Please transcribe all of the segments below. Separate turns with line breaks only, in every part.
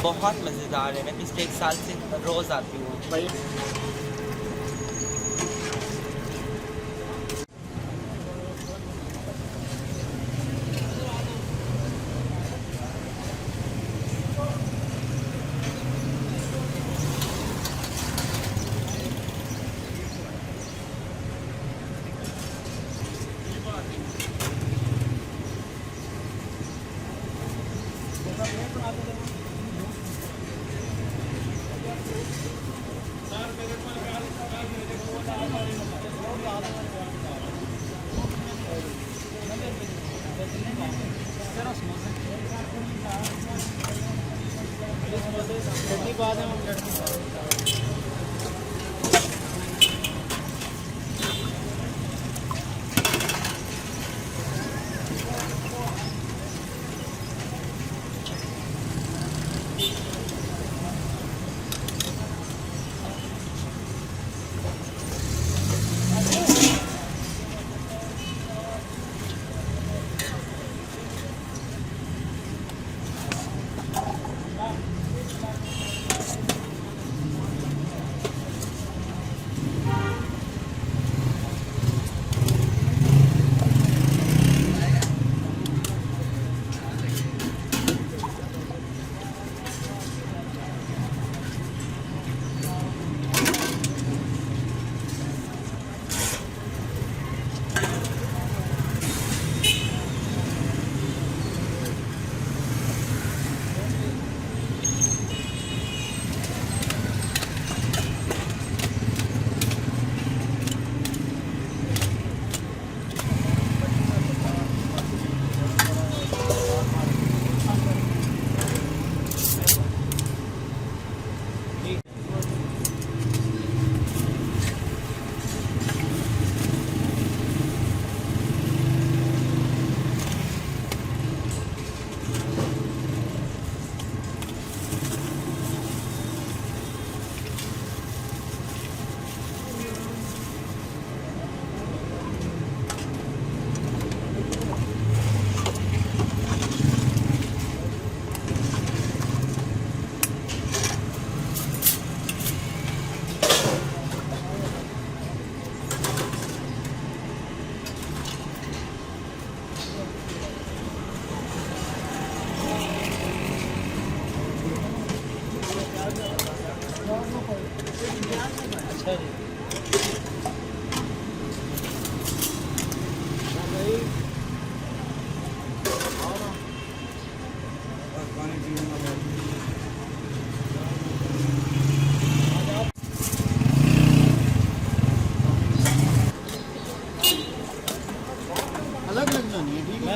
बहुत मज़ेदार है। मैं पिछले 1 साल से रोज़ आती हूँ भाई। बाद में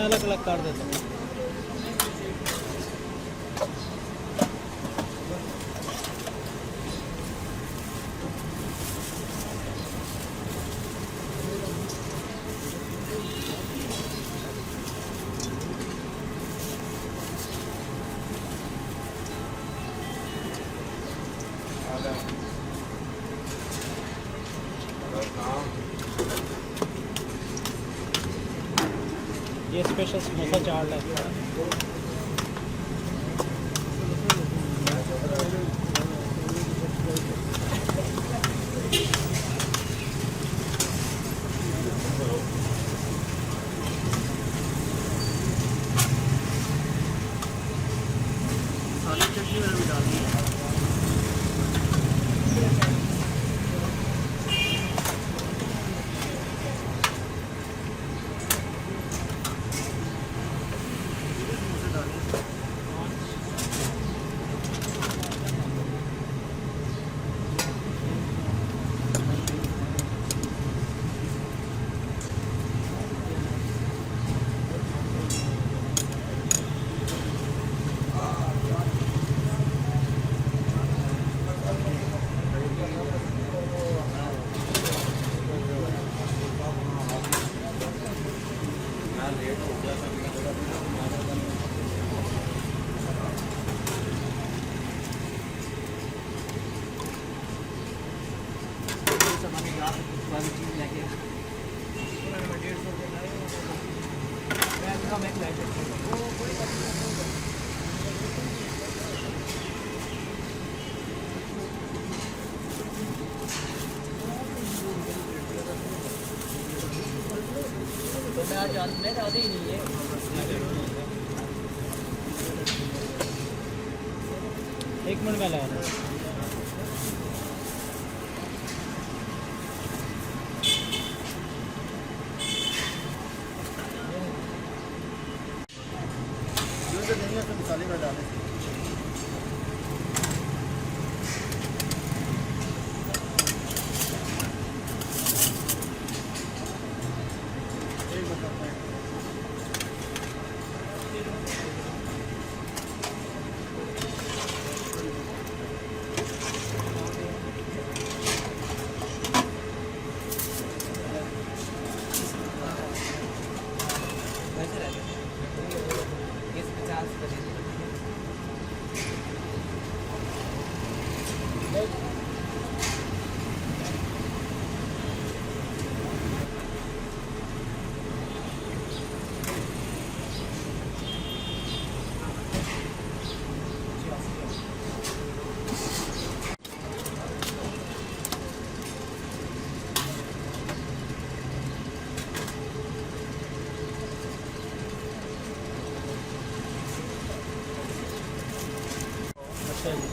अलग अलग कर देता हूँ। ये स्पेशल समोसा चाट है। मैं ज़्यादा ही नहीं है।
एक मिनट में लगा रहा हूँ।
मसाले में डालें।
वैसे रहते हैं। ये 50 बजे।
अच्छा जी।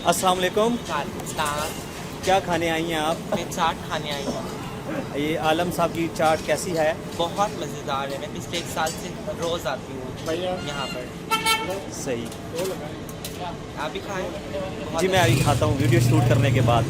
अस्सलाम वालेकुम।
चाट
क्या खाने आई हैं आप?
मैं चाट खाने आई हूँ।
ये आलम साहब की चाट कैसी है?
बहुत मज़ेदार है। मैं पिछले 1 साल से रोज़ आती हूँ यहाँ पर।
सही।
आप भी खाएं।
जी मैं अभी खाता हूँ वीडियो शूट करने के बाद।